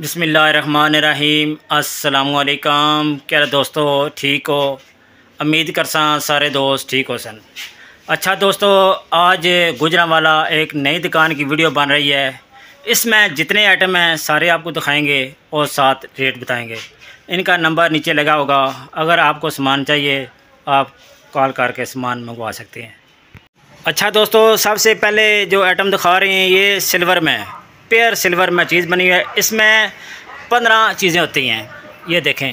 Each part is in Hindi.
बिस्मिल्लाहिर्रहमानिर्रहीम। अस्सलामुअलैकुम। क्या दोस्तों ठीक हो? उम्मीद करसा सारे दोस्त ठीक हो सन। अच्छा दोस्तों, आज गुजरांवाला एक नई दुकान की वीडियो बन रही है। इसमें जितने आइटम हैं सारे आपको दिखाएंगे और साथ रेट बताएंगे। इनका नंबर नीचे लगा होगा। अगर आपको सामान चाहिए आप कॉल करके सामान मंगवा सकते हैं। अच्छा दोस्तों, सबसे पहले जो आइटम दिखा रहे हैं ये सिल्वर में पेयर सिल्वर में चीज़ बनी है। इसमें 15 चीज़ें होती हैं। ये देखें,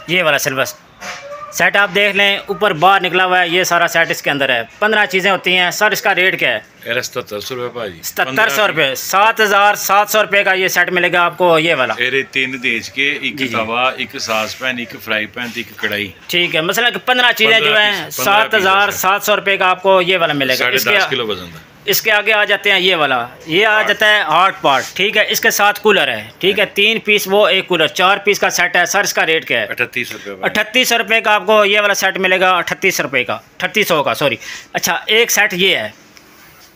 ये वाला सिल्वर सेट आप देख लें, ऊपर बाहर निकला हुआ है। ये सारा सेट इसके अंदर है। 15 चीज़ें होती हैं। सर इसका रेट क्या है? 7700 रुपये भाजी। 7700 रुपये। 7700 रुपये का ये सेट मिलेगा आपको। ये वाला 3 देज के, एक तवा, एक सास पैन, एक फ्राई पैन, एक कढ़ाई। ठीक है, मतलब 15 चीज़ें जो हैं 7700 रुपये का आपको ये वाला मिलेगा। 10.5 किलो वजन है। इसके आगे आ जाते हैं ये वाला, ये आ जाता है हॉट पॉट। ठीक है, इसके साथ कूलर है। ठीक है, 3 पीस वो एक कूलर, 4 पीस का सेट है। सर इसका रेट क्या है? 3800 रुपये। 3800 रुपये का आपको ये वाला सेट मिलेगा। 3800 रुपये का, 3800 का, सॉरी। अच्छा, एक सेट ये है,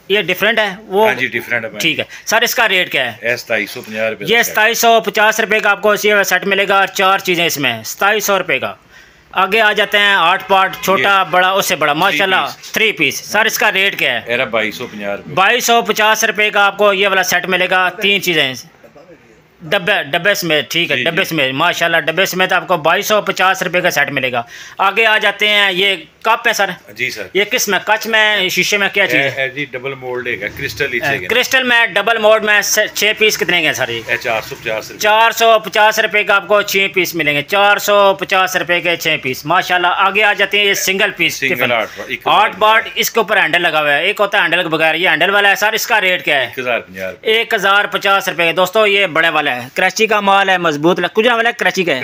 ये डिफरेंट है वो। हाँ जी, डिफरेंट है। ठीक है सर, इसका रेट क्या है? 2750 रुपये। ये 2750 रुपये का आपको ये सेट मिलेगा। 4 चीज़ें इसमें 2700 रुपये का। आगे आ जाते हैं 8 पार्ट, छोटा बड़ा उससे बड़ा, माशाल्लाह 3 पीस। सर इसका रेट क्या है? 2250 रुपये। 2250 रुपये का आपको ये वाला सेट मिलेगा। 3 चीज़ें डब्बे समेत। ठीक है, डब्बे समेत, माशाल्लाह डब्बे समेत आपको 2250 रुपये का सेट मिलेगा। आगे आ जाते हैं, ये कप है सर। जी सर। ये किस में? कच में, शीशे में, क्या चीज़ है? जी डबल मोल्ड है, क्रिस्टल। क्रिस्टल में डबल मोल्ड में 6 पीस कितने के सर? ये 450 रुपये। 450 रुपये का आपको 6 पीस मिलेंगे। 450 रुपये के 6 पीस, माशाल्लाह। आगे आ जाते हैं ये सिंगल पीस, 8 पार्ट। इसके ऊपर हैंडल लगा हुआ है। एक होता है हैंडल के बगैर, ये हैंडल वाला है। सर इसका रेट क्या है? 1050 रुपये। दोस्तों ये बड़े वाला है, कराची का माल है, मजबूत कुछ वाला है, कराची का है,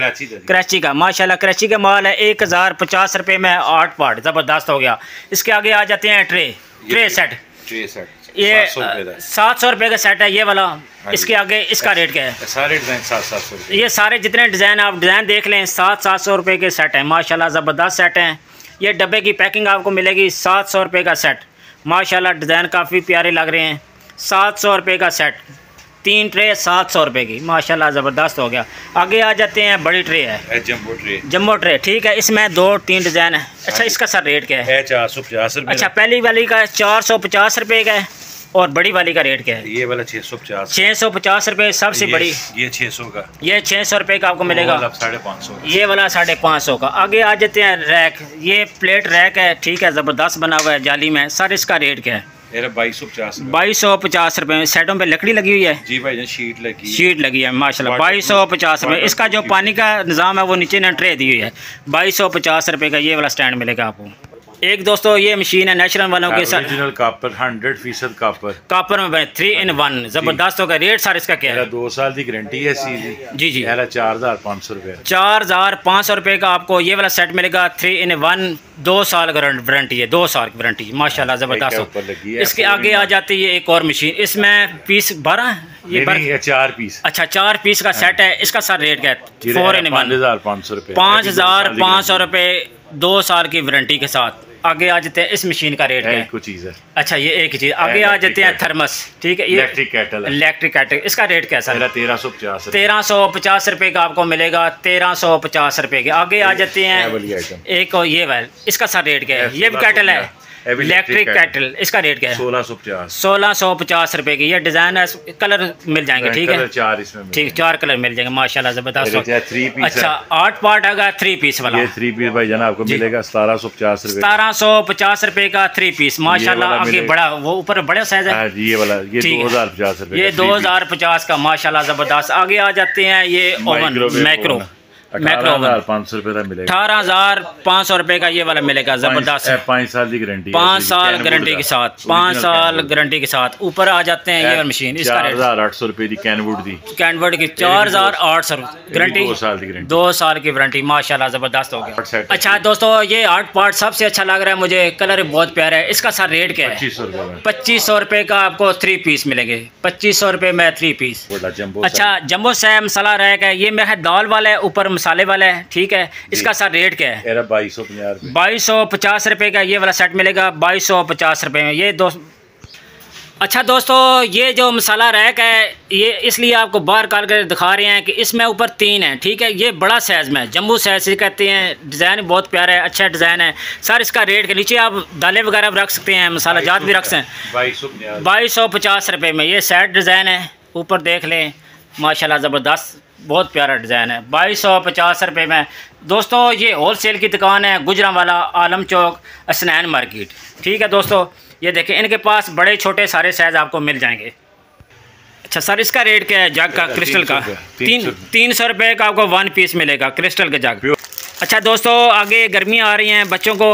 कराची का, माशाल्लाह कराची का माल है। 1050 रुपये में 8 पार्ट, ज़बरदस्त हो गया। इसके आगे आ जाते हैं ट्रे सेट। ये 700 रुपये का सेट है ये वाला। इसके आगे इसका रेट क्या है? सारे डिज़ाइन 700। ये सारे जितने डिज़ाइन आप डिज़ाइन देख लें 700 रुपये के सेट हैं, माशाल्लाह ज़बरदस्त सेट हैं। ये डब्बे की पैकिंग आपको मिलेगी 700 रुपये का सेट, माशाल्लाह डिज़ाइन काफ़ी प्यारे लग रहे हैं। 700 रुपये का सेट, 3 ट्रे 700 रुपये की, माशाल्लाह ज़बरदस्त हो गया। आगे आ जाते हैं, बड़ी ट्रे है, जम्बो ट्रे। ठीक है, इसमें 2-3 डिज़ाइन है। अच्छा, इसका सर रेट क्या है? 450 रुपये। अच्छा, पहली वाली का 450 रुपये का है और बड़ी वाली का रेट क्या है? ये वाला 650। 650 रुपये सबसे बड़ी। ये 600 का। ये 600 रुपये का आपको मिलेगा। 550। ये वाला 550 का। आगे आ जाते हैं रैक, ये प्लेट रैक है। ठीक है, ज़बरदस्त बना हुआ है जाली में। सर इसका रेट क्या है? 2250 रुपये में। सेटों पे लकड़ी लगी हुई है जी भाई, शीट लगी है, माशाल्लाह। 2250 रुपये। इसका जो पानी का निज़ाम है वो नीचे ना ट्रे दी हुई है। 2250 रुपये का ये वाला स्टैंड मिलेगा आपको। एक दोस्तों ये मशीन है नेचुरल वालों के साथ, ओरिजिनल कॉपर, 100% कॉपर में बने, 3 in 1, ज़बरदस्त होगा। रेट सर इसका क्या है? 2 साल की गारंटी है जी। 4500 रुपये। 4500 रुपये का आपको ये वाला सेट मिलेगा। 3 in 1, 2 साल वारंटी है, 2 साल की वारंटी, माशाल्लाह ज़बरदस्त हो। इसके आगे आ जाती है एक और मशीन, इसमें पीस 12 ये 4 पीस। अच्छा, 4 पीस का सेट है। इसका सर रेट क्या है? 4 in 1 5500 रुपये। 5500 रुपये, 2 साल की वारंटी के साथ। आगे आ जाते हैं, इस मशीन का रेट है कुछ चीज़ है। अच्छा, ये एक ही चीज़। आगे आ जाते हैं थर्मस। ठीक है, ये इलेक्ट्रिक केटल। इसका रेट कैसा है? 1350 रुपये का आपको मिलेगा। 1350 रुपये के। आगे आ जाते हैं एक और ये वाला, इसका सर रेट क्या है? ये भी केटल है, इलेक्ट्रिक केटल। इसका रेट क्या है? 1650 रुपये की। ये डिज़ाइन है, कलर मिल जाएंगे। ठीक है, 4 इसमें ठीक, 4 कलर मिल जाएंगे, माशाल्लाह ज़बरदस्त। 3 पीस। अच्छा, 8 पार्ट आएगा 3 पीस वाला। ये 3 पीस भाई जाना आपको मिलेगा 1750 रुपये। 1750 रुपये का 3 पीस, माशाल्लाह। आगे बड़ा, वो ऊपर बड़ा साइज है ये वाला, ये 2050 रुपये। ये 2050 का, माशाल्लाह ज़बरदस्त। आगे आ जाते हैं ये ओवन मैक्रो 18,500 रुपये का मिलेगा। 18,500 रुपये का ये वाला मिलेगा, ज़बरदस्त। 5 साल की गारंटी, 5 साल गारंटी के साथ, 5 साल गारंटी के साथ। ऊपर आ जाते हैं ये मशीन, इसका 4800 रुपये की कैनवुड की 4800 गारंटी, 2 साल की गारंटी, 2 साल की वारंटी, माशाल्लाह ज़बरदस्त हो गया। अच्छा दोस्तों, ये 8 पार्ट सबसे अच्छा लग रहा है मुझे, कलर बहुत प्यारा है। इसका सर रेट क्या है? 2500 रुपये का आपको 3 पीस मिलेंगे। 2500 रुपये में 3 पीस। अच्छा, जम्बो सै मसाला रैक है, ये मेरा दाल वाला है, ऊपर मसाले वाला है। ठीक है, इसका सर रेट क्या है? 2250 रुपये का ये वाला सेट मिलेगा। 2250 रुपये में। ये अच्छा दोस्तों, ये जो मसाला रैक है ये इसलिए आपको बाहर काट कर दिखा रहे हैं कि इसमें ऊपर 3 है, ठीक है। ये बड़ा साइज़ में जम्बू साइज़ से कहते हैं। डिज़ाइन बहुत प्यारा है, अच्छा डिज़ाइन है सर। इसका रेट के नीचे आप दालें वगैरह भी रख सकते हैं, मसाला जात भी रख सकते हैं। 2250 रुपये में ये सेट डिज़ाइन है। ऊपर देख लें माशाल्लाह ज़बरदस्त, बहुत प्यारा डिज़ाइन है। 2250 रुपये में दोस्तों। ये होल सेल की दुकान है, गुजरांवाला, आलम चौक, असनैन मार्केट, ठीक है दोस्तों। ये देखें, इनके पास बड़े छोटे सारे साइज़ आपको मिल जाएंगे। अच्छा सर, इसका रेट क्या है जग का, क्रिस्टल का? 300 रुपये का आपको 1 पीस मिलेगा क्रिस्टल के जग। अच्छा दोस्तों, आगे गर्मियाँ आ रही हैं, बच्चों को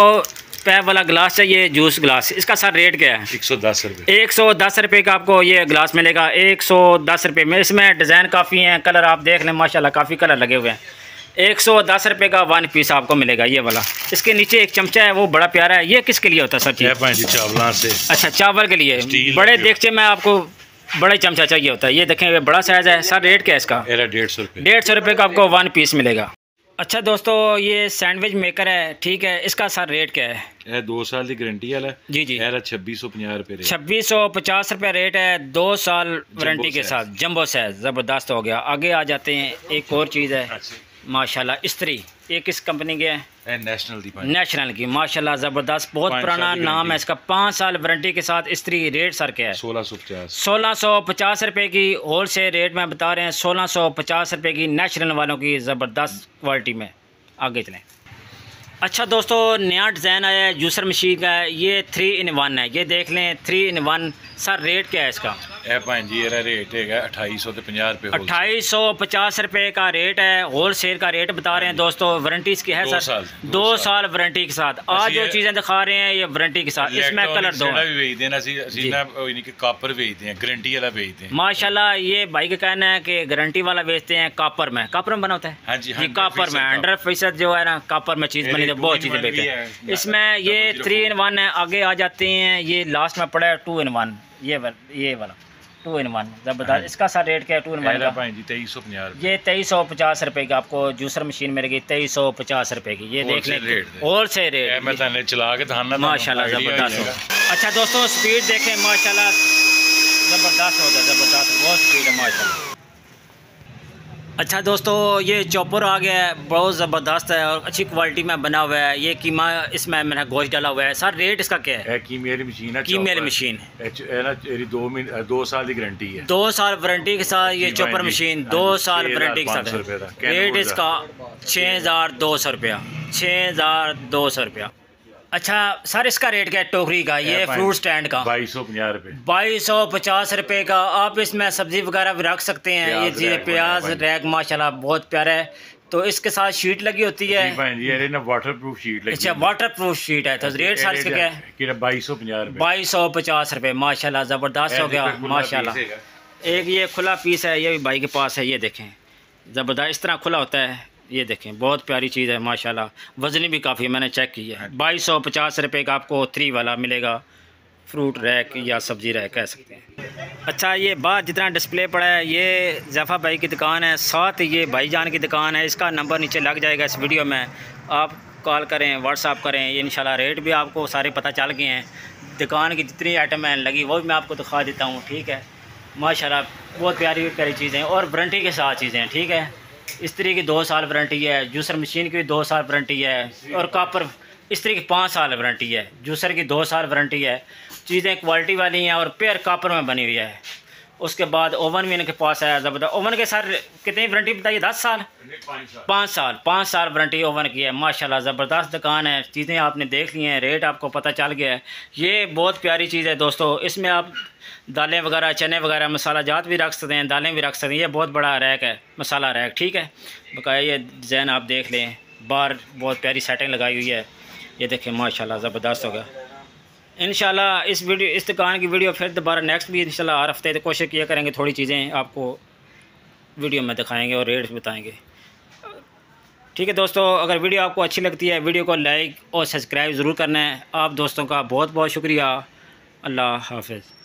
पैप वाला गिलास चाहिए, जूस गिलास। इसका सर रेट क्या है? 110 रुपये। 110 रुपये का आपको ये गिलास मिलेगा, 110 रुपये में। इसमें डिज़ाइन काफ़ी हैं, कलर आप देख लें माशाल्लाह, काफ़ी कलर लगे हुए हैं। 110 रुपये का 1 पीस आपको मिलेगा ये वाला। इसके नीचे एक चमचा है, वो बड़ा प्यारा है। ये किसके लिए होता है सर? चावल से। अच्छा, चावल के लिए बड़े देगचे में आपको बड़ा चमचा चाहिए होता है। ये देखें, ये बड़ा साइज़ है। सर रेट क्या है इसका? 150 रुपये। 150 रुपये का आपको 1 पीस मिलेगा। अच्छा दोस्तों, ये सैंडविच मेकर है, ठीक है। इसका सर रेट क्या है? 2 साल की गारंटी वाला। जी जी। 2650 रुपये। 2650 रुपये रेट है, 2 साल वारंटी के साथ, जंबो साइज, ज़बरदस्त हो गया। आगे आ जाते हैं, एक और चीज़ है माशाल्लाह, इस्त्री। ये किस कंपनी के है? नेशनल की माशाल्लाह, ज़बरदस्त, बहुत पुराना नाम है इसका। 5 साल वारंटी के साथ इस्त्री। रेट सर क्या है? 1650 रुपये की होल सेल रेट में बता रहे हैं। 1650 रुपये की नेशनल वालों की ज़बरदस्त क्वालिटी में। आगे चलें। अच्छा दोस्तों, नया डिज़ाइन आया है जूसर मशीन का है। ये 3 in 1 है, ये देख लें 3 in 1। सर रेट क्या है इसका? जी रेट है 2850 रुपये। 2850 रुपये का रेट है, होल सेल का रेट बता रहे हैं दोस्तों। वारंटी इसकी है सर 2 साल वारंटी के साथ। आज जो चीज़ें दिखा रहे हैं ये वारंटी के साथ। इसमें कलर दो कापर बेचते हैं, गारंटी वाला बेचते हैं माशाल्लाह। ये भाई का कहना है कि गारंटी वाला बेचते हैं कापर में। कापर में बना होता है? हाँ जी, कापर में 100% जो है ना, कापर में चीज़ बनी, तो बहुत चीज़ें बेचते हैं। इसमें ये 3 in 1 है। आगे आ जाते हैं, ये लास्ट में पड़ा है 2 in 1। ये वाला 2 in 1 ज़बरदस्त। इसका सर रेट क्या है 2 in 1 का? 2350। ये 2350 रुपये का आपको जूसर मशीन मिलेगी, 2350 रुपये की। ये देख लें, होल सेल रेट। मैं चला के माशाल्लाह ज़बरदस्त। अच्छा दोस्तों, स्पीड देखें माशाल्लाह, ज़बरदस्त होता है, ज़बरदस्त, बहुत स्पीड है माशाल्लाह। अच्छा दोस्तों, ये चॉपर आ गया है, बहुत ज़बरदस्त है और अच्छी क्वालिटी में बना हुआ है। ये कीमा, इसमें मैंने गोश्त डाला हुआ है। सर रेट इसका क्या है? कीमे वाली मशीन है, कीमे वाली मशीन 2 साल की गारंटी है। 2 साल वारंटी के साथ ये चॉपर मशीन 2 साल वारंटी के साथ। रेट इसका 6200 रुपया, 6200 रुपया। अच्छा सर, इसका रेट क्या है टोकरी का, ये फ्रूट स्टैंड का? 2250 रुपये। 2250 रुपये का। आप इसमें सब्ज़ी वगैरह भी रख सकते हैं। ये चीज़ प्याज रैक माशाल्लाह बहुत प्यारा है। तो इसके साथ शीट लगी होती है। ये ना वाटर प्रूफ शीट लगी। अच्छा, वाटर प्रूफ शीट है। तो रेट सर इसका क्या है? 2250 रुपये। 2250 रुपये माशाल्लाह, ज़बरदस्त हो गया माशाल्लाह। एक ये खुला पीस है, ये भी भाई के पास है। ये देखें ज़बरदस्त, इस तरह खुला होता है। ये देखें, बहुत प्यारी चीज़ है माशाल्लाह। वज़नी भी काफ़ी, मैंने चेक की है। 2250 रुपये का आपको 3 वाला मिलेगा, फ्रूट रैक या सब्ज़ी रैक कह सकते हैं। अच्छा, ये बाहर जितना डिस्प्ले पड़ा है ये ज़फ़ा भाई की दुकान है, साथ ये भाईजान की दुकान है। इसका नंबर नीचे लग जाएगा इस वीडियो में, आप कॉल करें, व्हाट्सअप करें। ये इंशाल्लाह रेट भी आपको सारे पता चल गए हैं। दुकान की जितनी आइटम है लगी वो भी मैं आपको दिखा देता हूँ, ठीक है। माशाल्लाह बहुत प्यारी प्यारी चीज़ें और वारंटी के साथ चीज़ें, ठीक है। इस्त्री की 2 साल वारंटी है, जूसर मशीन की 2 साल वारंटी है और कापर इस्त्री की 5 साल वारंटी है, जूसर की 2 साल वारंटी है। चीज़ें क्वालिटी वाली हैं और पेयर कापर में बनी हुई है। उसके बाद ओवन भी इनके पास है ज़बरदस्त। ओवन के सर कितनी वारंटी बताइए? 10 साल? 5 साल वारंटी ओवन की है माशाल्लाह। ज़बरदस्त दुकान है, चीज़ें आपने देख ली हैं, रेट आपको पता चल गया है। ये बहुत प्यारी चीज़ है दोस्तों। इसमें आप दालें वगैरह, चने वगैरह, मसाला जात भी रख सकते हैं, दालें भी रख सकते हैं। ये बहुत बड़ा रैक है, मसाला रैक, ठीक है। बकाया ये डिज़ाइन आप देख लें, बाहर बहुत प्यारी सेटिंग लगाई हुई है। ये देखें माशाल्लाह, ज़बरदस्त होगा। इंशाल्लाह इस दुकान की वीडियो फिर दोबारा नेक्स्ट भी इंशाल्लाह हर हफ्ते कोशिश किया करेंगे, थोड़ी चीज़ें आपको वीडियो में दिखाएंगे और रेट बताएंगे, ठीक है दोस्तों। अगर वीडियो आपको अच्छी लगती है, वीडियो को लाइक और सब्सक्राइब ज़रूर करना है। आप दोस्तों का बहुत बहुत शुक्रिया। अल्लाह हाफ़िज़।